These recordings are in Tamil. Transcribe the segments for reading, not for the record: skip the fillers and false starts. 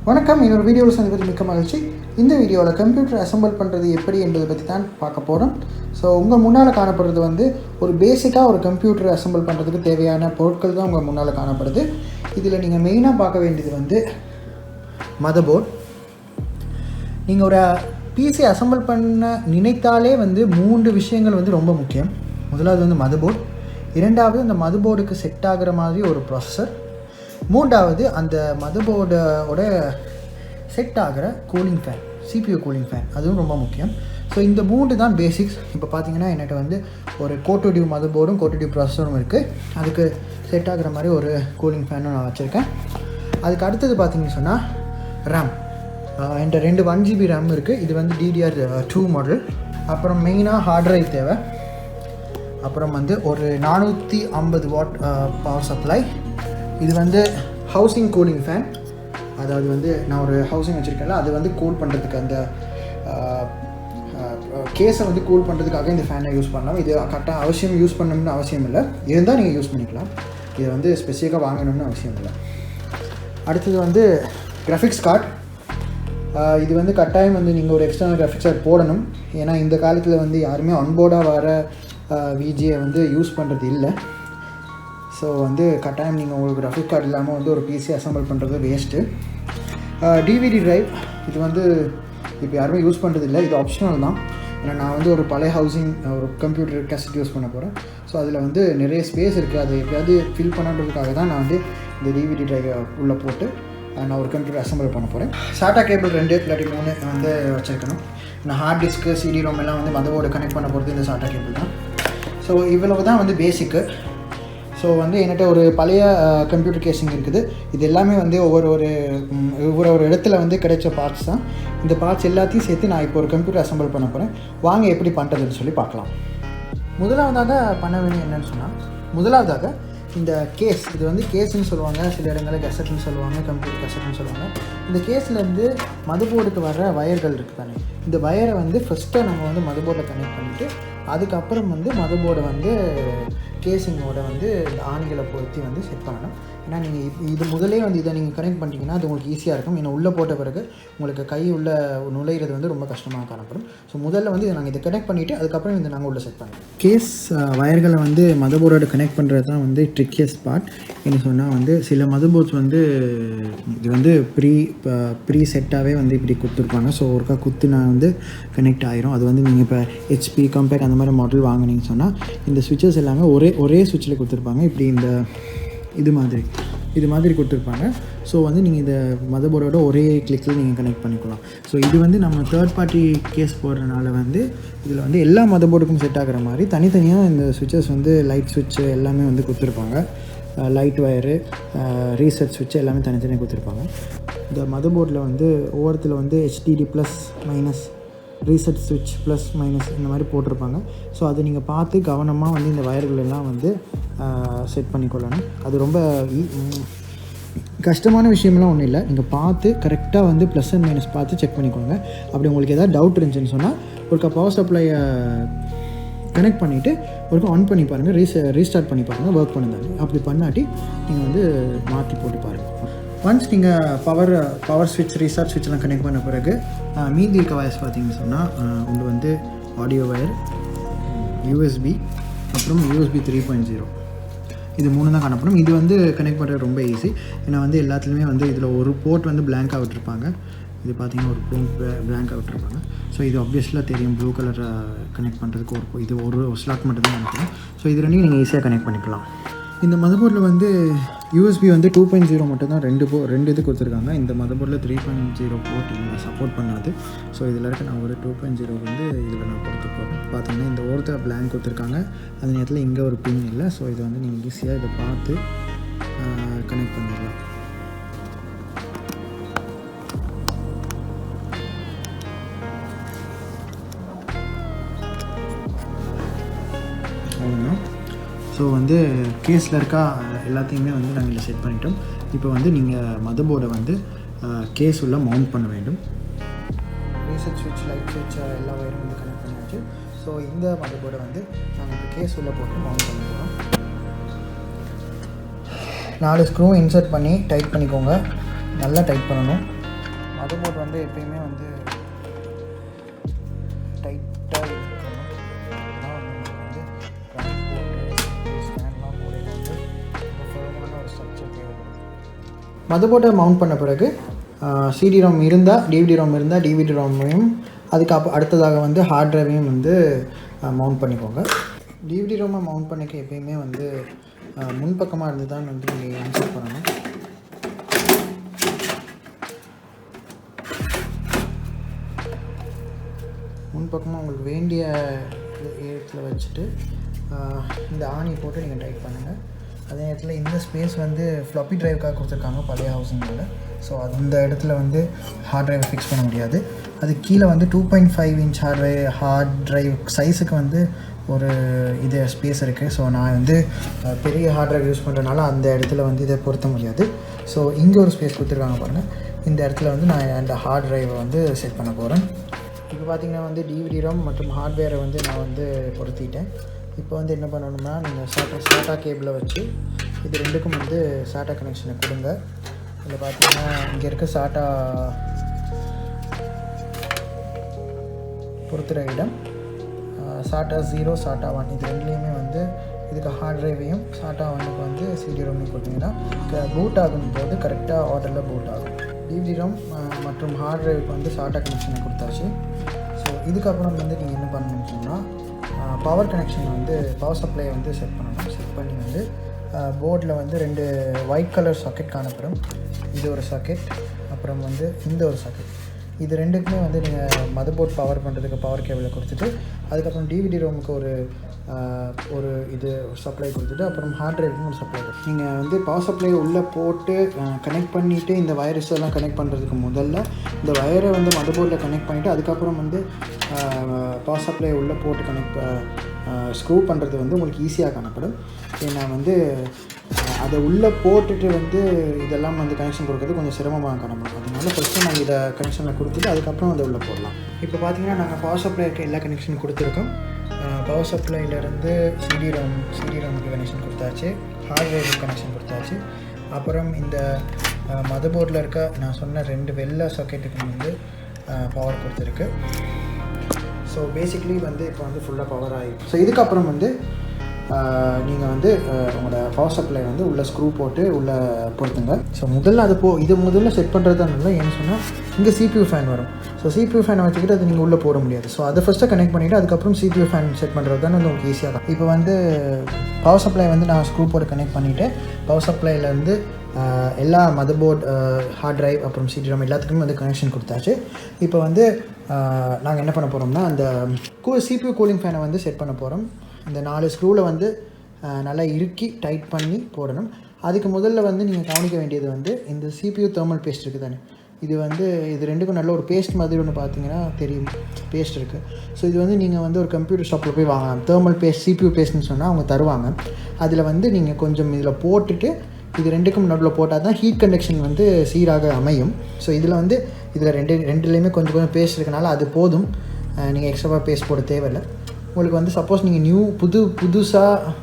வணக்கம். இன்னொரு வீடியோவில் சந்திப்பது மிக்க மகிழ்ச்சி. இந்த வீடியோவில் கம்ப்யூட்டர் அசம்பிள் பண்ணுறது எப்படி என்பதை பற்றி தான் பார்க்க போகிறோம். ஸோ உங்கள் முன்னால் காணப்படுறது வந்து ஒரு பேசிக்காக ஒரு கம்ப்யூட்டர் அசம்பிள் பண்ணுறதுக்கு தேவையான பொருட்கள் தான் உங்கள் முன்னால் காணப்படுது. இதில் நீங்கள் மெயினாக பார்க்க வேண்டியது வந்து மதர்போர்ட். நீங்கள் ஒரு பிசி அசம்பிள் பண்ண நினைத்தாலே வந்து 3 விஷயங்கள் வந்து ரொம்ப முக்கியம். முதலாவது வந்து மதர்போர்ட், இரண்டாவது அந்த மதர்போர்டுக்கு செட் ஆகிற மாதிரி ஒரு ப்ராசஸர், மூன்றாவது அந்த மதர்போர்டோட செட் ஆகிற cooling fan, CPU cooling fan, அதுவும் ரொம்ப முக்கியம். ஸோ இந்த 3 தான் பேசிக்ஸ். இப்போ பார்த்தீங்கன்னா என்கிட்ட வந்து ஒரு கோட்டோடியூ மதர்போர்டும் கோட்டோடியூ ப்ராசஸரும் இருக்குது. அதுக்கு செட் ஆகிற மாதிரி ஒரு கூலிங் ஃபேனும் நான் வச்சுருக்கேன். அதுக்கு அடுத்தது பார்த்தீங்கன்னு சொன்னால் ரேம். என்கிட்ட 2 1GB ரேம் இருக்குது. இது வந்து DDR2 மாடல். அப்புறம் மெயினாக ஹார்ட் ட்ரைவ் தேவை. அப்புறம் வந்து ஒரு 450 வாட் பவர் சப்ளை. இது வந்து ஹவுசிங் கூலிங் ஃபேன். அதாவது வந்து நான் ஒரு ஹவுசிங் வச்சுருக்கேன்ல, அது வந்து கூல் பண்ணுறதுக்கு அந்த கேஸை வந்து கூல் பண்ணுறதுக்காக இந்த ஃபேனை யூஸ் பண்ணலாம். இது கரெக்டாக அவசியம் யூஸ் பண்ணணும்னு அவசியம் இல்லை, இருந்தால் நீங்கள் யூஸ் பண்ணிக்கலாம். இதை வந்து ஸ்பெசிஃபிக்காக வாங்கணும்னு அவசியம் இல்லை. அடுத்தது வந்து கிராஃபிக்ஸ் கார்டு. இது வந்து கட்டாயம் வந்து நீங்கள் ஒரு எக்ஸ்டர்னல் கிராஃபிக்ஸ் கார்டு போடணும். ஏன்னா இந்த காலத்தில் வந்து யாருமே ஆன்போர்டாக வர விஜியை வந்து யூஸ் பண்ணுறது இல்லை. ஸோ வந்து கட்டாயம் நீங்கள் உங்களுக்கு கிராஃபிக் கார்டு இல்லாமல் வந்து ஒரு பிசி அசம்பிள் பண்ணுறது வேஸ்ட்டு. டிவிடி ட்ரைவ், இது வந்து இப்போ யாருமே யூஸ் பண்ணுறது இல்லை, இது ஆப்ஷனல் தான். ஏன்னா நான் வந்து ஒரு பழைய ஹவுசிங் ஒரு கம்ப்யூட்டர் கேசட் யூஸ் பண்ண போகிறேன். ஸோ அதில் வந்து நிறைய ஸ்பேஸ் இருக்குது, அது எப்படியாவது ஃபில் பண்ணுறதுக்காக தான் நான் வந்து இந்த டிவிடி ட்ரைவை உள்ளே போட்டு நான் ஒரு கம்ப்யூட்டர் அசம்பிள் பண்ண போகிறேன். சாட்டா கேபிள் 2 இல்லாட்டி 3 வந்து வச்சுருக்கணும். நான் ஹார்ட் டிஸ்க்கு சிடி ரோம் எல்லாம் வந்து மதர்போர்டு கனெக்ட் பண்ண போகிறது இந்த சாட்டா கேபிள் தான். ஸோ இவ்வளவு தான் வந்து பேசிக்கு. ஸோ வந்து என்கிட்ட ஒரு பழைய கம்ப்யூட்டர் கேசிங் இருக்குது. இது எல்லாமே வந்து ஒவ்வொரு இடத்துல வந்து கிடைச்ச பார்ட்ஸ் தான். இந்த பார்ட்ஸ் எல்லாத்தையும் சேர்த்து நான் இப்போ ஒரு கம்ப்யூட்டர் அசம்பிள் பண்ண போகிறேன். வாங்க எப்படி பண்ணுறதுன்னு சொல்லி பார்க்கலாம். முதலாவதாக பண்ண வேண்டிய என்னென்னு சொன்னால், முதலாவதாக இந்த கேஸ், இது வந்து கேஸ்ன்னு சொல்லுவாங்க, சில இடங்களில் கெசட்னு சொல்லுவாங்க, கம்ப்யூட்டர் கெசட்னு சொல்லுவாங்க. இந்த கேஸ்லேருந்து மதர்போர்டுக்கு வர வயர்கள் இருக்குது தானே, இந்த வயரை வந்து ஃபஸ்ட்டு நம்ம வந்து மதர்போர்டில் கனெக்ட் பண்ணிவிட்டு அதுக்கப்புறம் வந்து மதர்போர்டை வந்து கேசிங்கோட வந்து இந்த ஆணிகளை பொருத்தி வந்து செட் பண்ணணும். ஏன்னா நீங்கள் இது முதலே வந்து இதை நீங்கள் கனெக்ட் பண்ணிட்டீங்கன்னா அது உங்களுக்கு ஈஸியாக இருக்கும். ஏன்னா உள்ளே போட்ட பிறகு உங்களுக்கு கை உள்ள நுழையிறது வந்து ரொம்ப கஷ்டமாக காணப்படும். ஸோ முதல்ல வந்து நாங்கள் இதை கனெக்ட் பண்ணிவிட்டு அதுக்கப்புறம் இந்த நாங்கள் உள்ளே செட் பண்ணுவோம். கேஸ் வயர்களை வந்து மதர்போர்டோட கனெக்ட் பண்ணுறது தான் வந்து ட்ரிக்கியஸ்ட் பார்ட். என்ன சொன்னால் வந்து சில மதர்போர்ட்ஸ் வந்து இது வந்து ப்ரீ செட்டாகவே வந்து இப்படி கொடுத்துருப்பாங்க. ஸோ ஒருக்கா குத்துனா வந்து கனெக்ட் ஆகிரும். அது வந்து நீங்கள் இப்போ ஹெச்பி கம்பேக் அந்த மாதிரி மாடல் வாங்கினீங்கன்னு சொன்னால் இந்த சுவிட்சஸ் எல்லாமே ஒரே சுவிட்சில் கொடுத்துருப்பாங்க. இப்படி இது மாதிரி கொடுத்துருப்பாங்க. ஸோ வந்து நீங்கள் இந்த மதர்போர்டோட ஒரே கிளிக்கில் நீங்கள் கனெக்ட் பண்ணிக்கலாம். ஸோ இது வந்து நம்ம தேர்ட் பார்ட்டி கேஸ் போடுறதுனால வந்து இதில் வந்து எல்லா மதர்போர்டுக்கும் செட் ஆகிற மாதிரி தனித்தனியாக இந்த சுவிட்சஸ் வந்து லைட் சுவிட்சு எல்லாமே வந்து கொடுத்துருப்பாங்க. லைட் வயரு, ரீசெட் சுவிட்சு எல்லாமே தனித்தனியாக கொடுத்துருப்பாங்க. இந்த மதர்போர்டில் வந்து ஒவ்வொருத்தில் வந்து HDD ப்ளஸ் மைனஸ், ரீசெட் சுவிட்ச் ப்ளஸ் மைனஸ் இந்த மாதிரி போட்டிருப்பாங்க. ஸோ அதை நீங்கள் பார்த்து கவனமாக வந்து இந்த வயர்கள் எல்லாம் வந்து செட் பண்ணிக்கொள்ளணும். அது ரொம்ப கஷ்டமான விஷயம்லாம் ஒன்றும் இல்லை. நீங்கள் பார்த்து கரெக்டாக வந்து ப்ளஸ் அண்ட் மைனஸ் பார்த்து செக் பண்ணிக்கோங்க. அப்படி உங்களுக்கு எதாவது டவுட் இருந்துச்சுன்னு சொன்னால் ஒரு பவர் சப்ளையை கனெக்ட் பண்ணிவிட்டு ஒரு ஆன் பண்ணி பாருங்கள், ரீஸ்டார்ட் பண்ணி பாருங்கள், ஒர்க் பண்ணுதாங்க. அப்படி பண்ணாட்டி நீங்கள் வந்து மாற்றி போட்டு பாருங்கள். ஒன்ஸ் நீங்கள் பவர் ஸ்விட்ச், ரீசார்ட் ஸ்விட்ச்லாம் கனெக்ட் பண்ண பிறகு மீதி இருக்க வயர்ஸ் பார்த்தீங்கன்னு சொன்னால் உங்களுக்கு வந்து ஆடியோ வயர், USB, அப்புறம் USB 3.0 இது 3 தான் காணப்படும். இது வந்து கனெக்ட் பண்ணுறது ரொம்ப ஈஸி. ஏன்னா வந்து எல்லாத்துலேயுமே வந்து இதில் ஒரு போர்ட் வந்து பிளாங்காக விட்டுருப்பாங்க. இது பார்த்திங்கன்னா ஒரு பிளாங்காக விட்டுருப்பாங்க. ஸோ இது ஆப்வியஸ்லாக தெரியும், ப்ளூ கலரை கனெக்ட் பண்ணுறதுக்கு இது ஒரு ஸ்லாட் மட்டும் தான் அனுப்பணும். ஸோ இது ரெண்டையும் நீங்கள் ஈஸியாக கனெக்ட் பண்ணிக்கலாம். இந்த மதர்போர்டில் வந்து USB வந்து 2.0 மட்டும் தான் ரெண்டு இது கொடுத்துருக்காங்க. இந்த மதர்போர்டில் 3.0 போர்ட் இங்கே சப்போர்ட் பண்ணாது. ஸோ இதில் இருக்க நான் ஒரு 2.0 வந்து இதில் நான் கொடுத்து போகிறேன். பார்த்தீங்கன்னா இந்த ஒருத்தர் பிளாங்க் கொடுத்துருக்காங்க, அந்த நேரத்தில் இங்கே ஒரு பின் இல்லை. ஸோ இதை வந்து நீங்கள் ஈஸியாக இதை பார்த்து கனெக்ட் பண்ணிடலாம். ஸோ வந்து கேஸில் இருக்கா எல்லாத்தையுமே வந்து நாங்கள் இதில் செட் பண்ணிட்டோம். இப்போ வந்து நீங்கள் மதர்போர்டை வந்து கேஸ் உள்ள மவுண்ட் பண்ண வேண்டும். ரீசெட் ஸ்விட்ச், லைட் ஸ்விட்ச் எல்லா வயரும் வந்து கனெக்ட் பண்ணியாச்சு. ஸோ இந்த மதர்போர்டை வந்து நாங்கள் இப்போ கேஸ் உள்ள போட்டு மவுண்ட் பண்ண போகிறோம். 4 ஸ்க்ரூ இன்சர்ட் பண்ணி டைட் பண்ணிக்கோங்க. நல்லா டைட் பண்ணணும். மதர்போர்ட் வந்து எப்பயுமே வந்து டைட்டாக இருக்கணும். வந்து ஸ்கேன்லாம் போடையில் வந்து ரொம்ப ஃபர்மான ஒரு ஸ்ட்ரக்சர் தேவைப்படுது. மதர்போர்டை மவுண்ட் பண்ண பிறகு சிடி ரோம் இருந்தால் டிவிடி ரோம் இருந்தால் டிவிடி ரோமையும் அதுக்கு அடுத்ததாக வந்து ஹார்ட் ட்ரைவையும் வந்து மவுண்ட் பண்ணிக்கோங்க. டிவிடி ரோமை மவுண்ட் பண்ணிக்க எப்பயுமே வந்து முன்பக்கமாக இருந்து தான் வந்து நீங்கள் இன்சர்ட் பண்ணணும். முன்பக்கமாக உங்களுக்கு வேண்டிய இடத்துல வச்சுட்டு இந்த ஆணி போட்டு நீங்கள் டைட் பண்ணுங்கள். அதே நேரத்தில் இந்த ஸ்பேஸ் வந்து ஃப்ளாப்பி ட்ரைவுக்காக கொடுத்துருக்காங்க பழைய ஹவுசிங்கில். ஸோ அந்த இடத்துல வந்து ஹார்ட் ட்ரைவை ஃபிக்ஸ் பண்ண முடியாது. அது கீழே வந்து 2.5 இன்ச் ஹார்ட் ட்ரைவ் சைஸுக்கு வந்து ஒரு இது ஸ்பேஸ் இருக்குது. ஸோ நான் வந்து பெரிய ஹார்ட் ட்ரைவ் யூஸ் பண்ணுறதுனால அந்த இடத்துல வந்து இதை பொருத்த முடியாது. ஸோ இங்கே ஒரு ஸ்பேஸ் கொடுத்துருக்காங்க பாருங்கள். இந்த இடத்துல வந்து நான் அந்த ஹார்ட் ட்ரைவை வந்து செட் பண்ண போகிறேன். இப்போ பார்த்திங்கன்னா வந்து டிவிடி ரோம் மற்றும் ஹார்ட்வேரை வந்து நான் வந்து பொருத்திட்டேன். இப்போ வந்து என்ன பண்ணணும்னா நீங்கள் சாட்டா கேபிளை வச்சு இது ரெண்டுக்கும் வந்து சாட்டா கனெக்ஷனை கொடுங்க. இதில் பார்த்திங்கன்னா இங்கே இருக்க சாட்டா பொறுத்துகிற இடம் சாட்டா 0 சாட்டா 1 இது ரெண்டுலேயுமே வந்து இதுக்கு ஹார்ட் ட்ரைவையும் சாட்டா 1க்கு வந்து சிடி ரோமையும் கொடுத்தீங்கன்னா பூட் ஆகும்போது கரெக்டாக ஆர்டரில் பூட் ஆகும். டிவிடி ரோம் மற்றும் ஹார்ட் ட்ரைவுக்கு வந்து சாட்டா கனெக்ஷனை கொடுத்தாச்சு. ஸோ இதுக்கப்புறம் வந்து நீங்கள் என்ன பண்ணணும்னு சொன்னால் பவர் கனெக்ஷன் வந்து பவர் சப்ளையை வந்து செட் பண்ணணும். செட் பண்ணி வந்து போர்டில் வந்து 2 ஒயிட் கலர் சாக்கெட் காணப்படும். இது ஒரு சாக்கெட், அப்புறம் வந்து இந்த ஒரு சாக்கெட். இது ரெண்டுக்குமே வந்து நீங்கள் மதர்போர்ட் பவர் பண்ணுறதுக்கு பவர் கேபிளை கொடுத்துட்டு அதுக்கப்புறம் டிவிடி ரோமுக்கு ஒரு இது சப்ளை கொடுத்துட்டு அப்புறம் ஹார்ட் ட்ரைவுக்கும் ஒரு சப்ளை கொடுத்து நீங்கள் வந்து பவர் சப்ளை உள்ளே போட்டு கனெக்ட் பண்ணிவிட்டு இந்த வயர்ஸ் எல்லாம் கனெக்ட் பண்ணுறதுக்கு முதல்ல இந்த வயரை வந்து மதர்போர்டில் கனெக்ட் பண்ணிவிட்டு அதுக்கப்புறம் வந்து பவர் சப்ளை உள்ளே போட்டு ஸ்க்ரூ பண்ணுறது வந்து உங்களுக்கு ஈஸியாக காணப்படும். ஏன்னா வந்து அதை உள்ளே போட்டுட்டு வந்து இதெல்லாம் வந்து கனெக்ஷன் கொடுக்குறது கொஞ்சம் சிரமமாக காணப்படும். அதனால ஃபஸ்ட்டு நாங்கள் இதை கனெக்ஷனில் கொடுத்துட்டு அதுக்கப்புறம் அதை உள்ளே போடலாம். இப்போ பார்த்திங்கன்னா நாங்கள் பவர் சப்ளைக்கு எல்லா கனெக்ஷனும் கொடுத்துருக்கோம். பவர் சப்ளைலேருந்து சிடி ரோமுக்கு கனெக்ஷன் கொடுத்தாச்சு, ஹார்ட்வேருக்கு கனெக்ஷன் கொடுத்தாச்சு. அப்புறம் இந்த மதர்போர்டில் இருக்க நான் சொன்ன 2 வெள்ளை சாக்கெட்டுக்கு வந்து பவர் கொடுத்துருக்கு. ஸோ பேசிக்லி வந்து இப்போ வந்து ஃபுல்லாக பவர் ஆகிடும். ஸோ இதுக்கப்புறம் வந்து நீங்கள் வந்து உங்களோட பவர் சப்ளை வந்து உள்ளே ஸ்க்ரூ போட்டு உள்ளே பொறுத்துங்க. ஸோ முதல்ல இது முதல்ல செட் பண்ணுறது தான் நல்லா. ஏன்னு சொன்னால் இங்கே CPU ஃபேன் வரும். ஸோ CPU ஃபேனை வச்சுக்கிட்டு அது நீங்கள் உள்ளே போட முடியாது. ஸோ அதை ஃபஸ்ட்டு கனெக்ட் பண்ணிவிட்டு அதுக்கப்புறம் CPU ஃபேன் செட் பண்ணுறது தான் வந்து உங்களுக்கு ஈஸியாக தான். இப்போ வந்து பவர் சப்ளை வந்து நான் ஸ்க்ரூ போட்டு கனெக்ட் பண்ணிவிட்டு பவர் சப்ளைலேருந்து எல்லா மதர்போர்ட் ஹார்ட் ட்ரைவ் அப்புறம் சிடி ரோம் எல்லாத்துக்குமே வந்து கனெக்ஷன் கொடுத்தாச்சு. இப்போ வந்து நாங்கள் என்ன பண்ண போகிறோம்னா அந்த CPU கூலிங் ஃபேனை வந்து செட் பண்ண போகிறோம். இந்த 4 ஸ்க்ரூவில் வந்து நல்லா இறுக்கி டைட் பண்ணி போடணும். அதுக்கு முதல்ல வந்து நீங்கள் கவனிக்க வேண்டியது வந்து இந்த CPU தெர்மல் பேஸ்ட் இருக்குது தானே, இது ரெண்டுக்கும் நல்ல ஒரு பேஸ்ட் மாதிரி ஒன்று பார்த்தீங்கன்னா தெரியும், பேஸ்ட் இருக்குது. ஸோ இது வந்து நீங்கள் வந்து ஒரு கம்ப்யூட்டர் ஷாப்பில் போய் வாங்கலாம். தெர்மல் பேஸ்ட் CPU பேஸ்ட்னு சொன்னால் அவங்க தருவாங்க. அதில் வந்து நீங்கள் கொஞ்சம் இதில் போட்டுட்டு இது ரெண்டுக்கும் நடுவில் போட்டால் தான் ஹீட் கண்டக்ஷன் வந்து சீராக அமையும். ஸோ இதில் ரெண்டுலேயுமே கொஞ்சம் பேஸ்ட் இருக்கனால அது போதும். நீங்கள் எக்ஸ்ட்ராவாக பேஸ்ட் போட தேவையில்லை. உங்களுக்கு வந்து சப்போஸ் நீங்கள் புதுசாக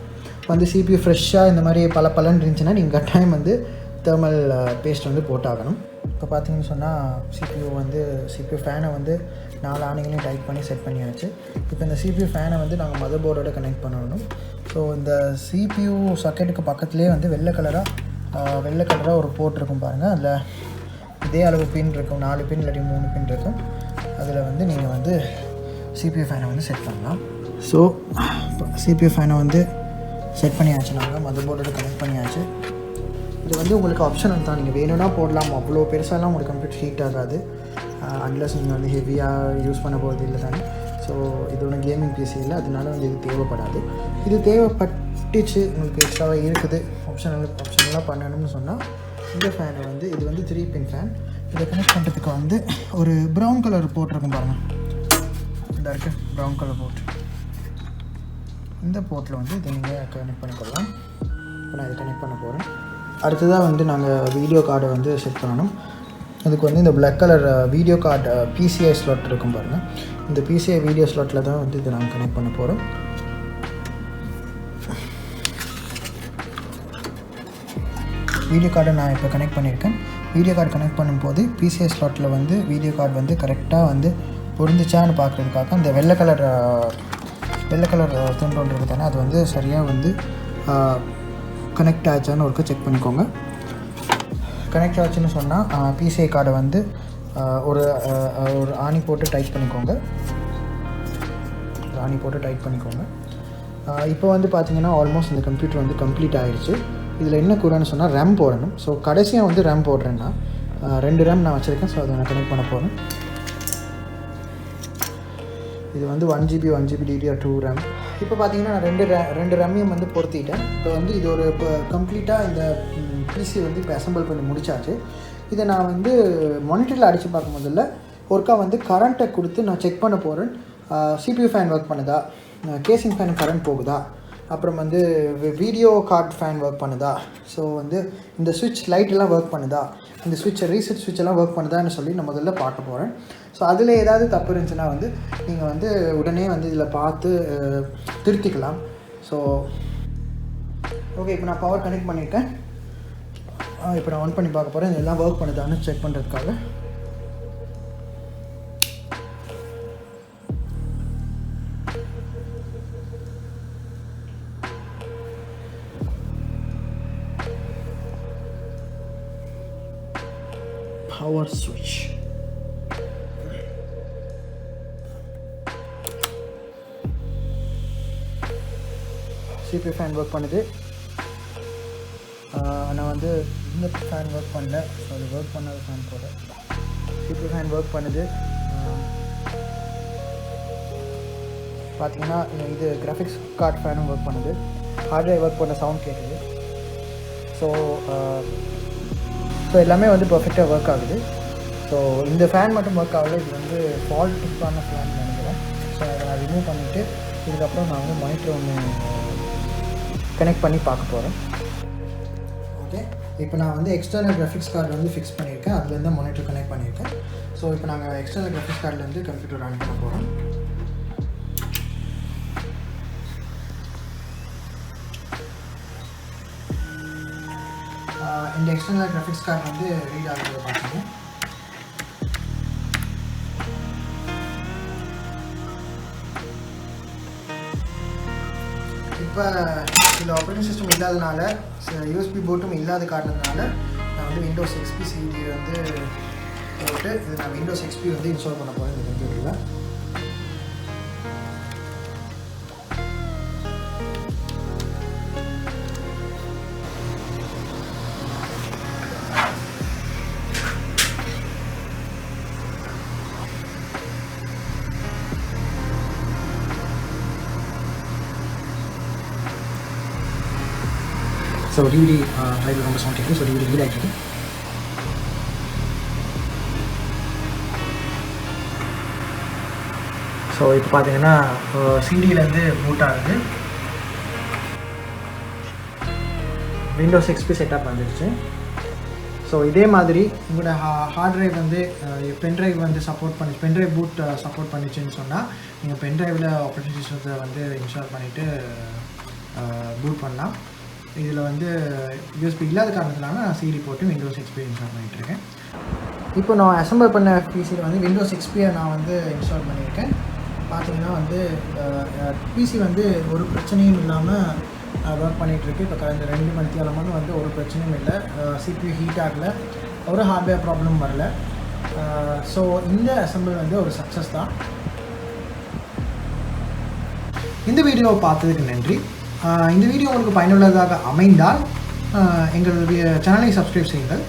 வந்து CPU ஃப்ரெஷ்ஷாக இந்த மாதிரி பலன்னு இருந்துச்சுன்னா நீங்கள் கட்டாயம் வந்து தெர்மல் பேஸ்ட் வந்து போட்டாகணும். இப்போ பார்த்தீங்கன்னு சொன்னால் CPU ஃபேனை வந்து 4 ஆணிகளையும் டைட் பண்ணி செட் பண்ணியாச்சு. இப்போ இந்த CPU ஃபேனை வந்து நாங்கள் மதர்போர்டோட கனெக்ட் பண்ணணும். ஸோ இந்த CPU சாக்கெட்டுக்கு பக்கத்துலேயே வந்து வெள்ளை கலராக ஒரு போர்ட் இருக்கும் பாருங்கள். அதில் இதே அளவு பின் இருக்கும், 4 பின் இல்லாட்டி 3 பின் இருக்கும். அதில் வந்து நீங்கள் வந்து CPU ஃபேனை வந்து செட் பண்ணலாம். ஸோ CPU ஃபேனை வந்து செட் பண்ணியாச்சு, நாங்கள் மதர்போர்டோட கனெக்ட் பண்ணியாச்சு. இது வந்து உங்களுக்கு ஆப்ஷனல் தான், நீங்கள் வேணும்னா போடலாம். அவ்வளோ பெருசாலாம் உங்களுக்கு கம்ப்யூட்டர் ஹீட் ஆகாது அன்லஸ் நீங்கள் வந்து ஹெவியாக யூஸ் பண்ண போகிறது இல்லை தானே. ஸோ இது ஒன்று கேமிங் பிசி இல்லை, அதனால வந்து இது தேவைப்படாது. இது தேவைப்பட்டுச்சு உங்களுக்கு எக்ஸ்ட்ராவாக இருக்குது ஆப்ஷனலாக பண்ணணும்னு சொன்னால் இந்த ஃபேனை வந்து இது வந்து 3 பின் ஃபேன். இதை கனெக்ட் பண்ணுறதுக்கு வந்து ஒரு ப்ரௌன் கலர் போட்டிருக்கும் பாருங்கள், இந்த இருக்க ப்ரௌன் கலர் போர்ட். இந்த போர்ட்டில் வந்து இதை நீங்கள் கனெக்ட் பண்ணிக்கொள்ளலாம். இப்போ நான் இதை கனெக்ட் பண்ண போகிறேன். அடுத்ததாக வந்து நாங்கள் வீடியோ கார்டை வந்து செட் பண்ணணும். அதுக்கு வந்து இந்த black colour video card PCI slot இருக்கும் பாருங்கள். இந்த PCI வீடியோ ஸ்லாட்டில் தான் வந்து இதை நாங்கள் கனெக்ட் பண்ண போகிறோம். வீடியோ கார்டை நான் இப்போ கனெக்ட் பண்ணியிருக்கேன். வீடியோ கார்டு கனெக்ட் பண்ணும்போது பிசிஏ ஸ்லாட்டில் வந்து வீடியோ கார்டு வந்து கரெக்டாக வந்து பொருந்துச்சான்னு பார்க்குறதுக்காக அந்த வெள்ளை கலர் துண்டு ஒன்று இருக்குது தானே, அது வந்து சரியாக வந்து கனெக்ட் ஆச்சான்னு ஒருக்க செக் பண்ணிக்கோங்க. கனெக்ட் ஆச்சுன்னு சொன்னால் பிசிஏ கார்டை வந்து ஒரு ஆணி போட்டு டைட் பண்ணிக்கோங்க. இப்போ வந்து பார்த்திங்கன்னா ஆல்மோஸ்ட் இந்த கம்ப்யூட்டர் வந்து கம்ப்ளீட் ஆகிடுச்சு. இதில் என்ன கூடன்னு சொன்னால் ரேம் போடணும். ஸோ கடைசியாக வந்து ரேம் போடுறேன்னா 2 ரேம் நான் வச்சுருக்கேன். ஸோ அதை நான் கனெக்ட் பண்ண போகிறேன். இது வந்து 1GB DDR2 ரேம். இப்போ பார்த்தீங்கன்னா நான் ரெண்டு ரேமையும் வந்து பொருத்திட்டேன். இப்போ வந்து இது ஒரு இப்போ கம்ப்ளீட்டாக இந்த பிசி வந்து இப்போ அசம்பிள் பண்ணி முடிச்சாச்சு. இதை நான் வந்து மானிட்டரில் அடித்து பார்க்கும் முதல்ல ஒருக்கா வந்து கரண்ட்டை கொடுத்து நான் செக் பண்ண போகிறேன். CPU ஃபேன் ஒர்க் பண்ணுதா, கேசிங் ஃபேன் கரண்ட் போகுதா, அப்புறம் வந்து வீடியோ கார்டு ஃபேன் ஒர்க் பண்ணுதா, ஸோ வந்து இந்த சுவிட்ச் லைட்டெல்லாம் ஒர்க் பண்ணுதா, இந்த சுவிட்சை ரீசெட் சுவிட்செல்லாம் ஒர்க் பண்ணுதான்னு சொல்லி நான் முதல்ல பார்க்க போகிறேன். ஸோ அதில் ஏதாவது தப்பு இருந்துச்சுன்னா வந்து நீங்கள் வந்து உடனே வந்து இதில் பார்த்து திருத்திக்கலாம். ஸோ ஓகே, இப்போ நான் பவர் கனெக்ட் பண்ணியிருக்கேன். இப்போ நான் ஆன் பண்ணி பார்க்க போகிறேன். இதெல்லாம் ஒர்க் பண்ணுதான்னு செக் பண்ணுறதுக்காக. பவர் ஸ்விட்ச் CPU ஃபேன் ஒர்க் பண்ணுது. நான் வந்து இந்த ஃபேன் ஒர்க் பண்ணல. ஸோ அது ஒர்க் பண்ணாத ஃபேன் போல. CPU ஃபேன் ஒர்க் பண்ணுது. பார்த்தீங்கன்னா இது கிராஃபிக்ஸ் கார்டு ஃபேனும் ஒர்க் பண்ணுது. ஹார்ட் டிரைவ் ஒர்க் பண்ண சவுண்ட் கேட்குது. ஸோ எல்லாமே வந்து பர்ஃபெக்டாக ஒர்க் ஆகுது. ஸோ இந்த ஃபேன் மட்டும் ஒர்க் ஆகலை. இது வந்து ஃபால்ட்டுக்கான ஃபேன் நினைக்கிறேன். ஸோ அதை நான் ரிமூவ் பண்ணிவிட்டு இதுக்கப்புறம் நான் வந்து மானிட்டர் ஒன்று கனெக்ட் பண்ணி பார்க்க போகிறேன். ஓகே, இப்போ நான் வந்து எக்ஸ்டர்னல் கிராஃபிக்ஸ் கார்டு வந்து ஃபிக்ஸ் பண்ணியிருக்கேன். அதுலேருந்து மானிட்டர் கனெக்ட் பண்ணியிருக்கேன். ஸோ இப்போ நாங்கள் எக்ஸ்டர்னல் கிராஃபிக்ஸ் கார்டிலேருந்து கம்ப்யூட்டர் ரன் பண்ண போகிறோம். இந்த எக்ஸ்டர்னல் கிராஃபிக்ஸ் கார்டு வந்து ரீட் ஆகுறத பார்த்துங்க. இப்போ இந்த ஆப்ரேட்டிங் சிஸ்டம் இல்லாதனால, யூஎஸ்பி போர்ட்டும் இல்லாத காரணத்தினால நான் வந்து விண்டோஸ் XP CD வந்து போட்டு இது நான் விண்டோஸ் XP வந்து இன்ஸ்டால் பண்ண போகிறேன் இந்த கம்ப்யூட்டரில். ஸோ DVD லைவ் ரொம்ப சவுண்ட் கேட்குது. ஸோ DVD ரீட் ஆகிட்டு. ஸோ இப்போ பார்த்தீங்கன்னா சிடியிலேருந்து பூட் ஆகுது. விண்டோஸ் XP செட்டப் வந்துடுச்சு. ஸோ இதே மாதிரி உங்களோட ஹார்ட் ட்ரைவ் வந்து பென்ட்ரைவ் வந்து பென்ட்ரைவ் பூட் சப்போர்ட் பண்ணிச்சுன்னு சொன்னால் நீங்கள் பென்ட்ரைவில் ஆப்ரேட்டிங் சிஸ்டத்தை வந்து இன்ஸ்டால் பண்ணிவிட்டு பூட் பண்ணலாம். இதில் வந்து யூஎஸ்பி இல்லாத காரணத்தினால நான் CD போட்டு விண்டோஸ் XP இன்ஸ்டால் பண்ணிகிட்ருக்கேன். இப்போ நான் அசம்பிள் பண்ண பிசியில் வந்து விண்டோஸ் XPயை நான் வந்து இன்ஸ்டால் பண்ணியிருக்கேன். பார்த்தீங்கன்னா வந்து பிசி வந்து ஒரு பிரச்சனையும் இல்லாமல் ஒர்க் பண்ணிகிட்ருக்கு. இப்போ கடந்த 2 மணி நேரமாக வந்து ஒரு பிரச்சனையும் இல்லை. CPU ஹீட் ஆகலை, ஒரு ஹார்ட்வேர் ப்ராப்ளம் வரல. ஸோ இந்த அசம்பிள் வந்து ஒரு சக்ஸஸ் தான். இந்த வீடியோவை பார்த்ததுக்கு நன்றி. இந்த வீடியோ உங்களுக்கு பயனுள்ளதாக அமைந்தால் எங்களுடைய சேனலை சப்ஸ்கிரைப் செய்யுங்கள்.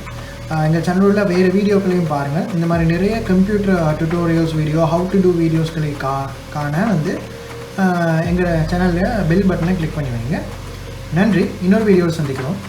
எங்கள் சேனலில் வேறு வீடியோக்களையும் பாருங்கள். இந்த மாதிரி நிறைய computer tutorials video, how to do வீடியோஸ்களை காண வந்து எங்கள் சேனலில் பெல் பட்டனை கிளிக் பண்ணி வைங்க. நன்றி. இன்னொரு வீடியோவில் சந்திக்கிறோம்.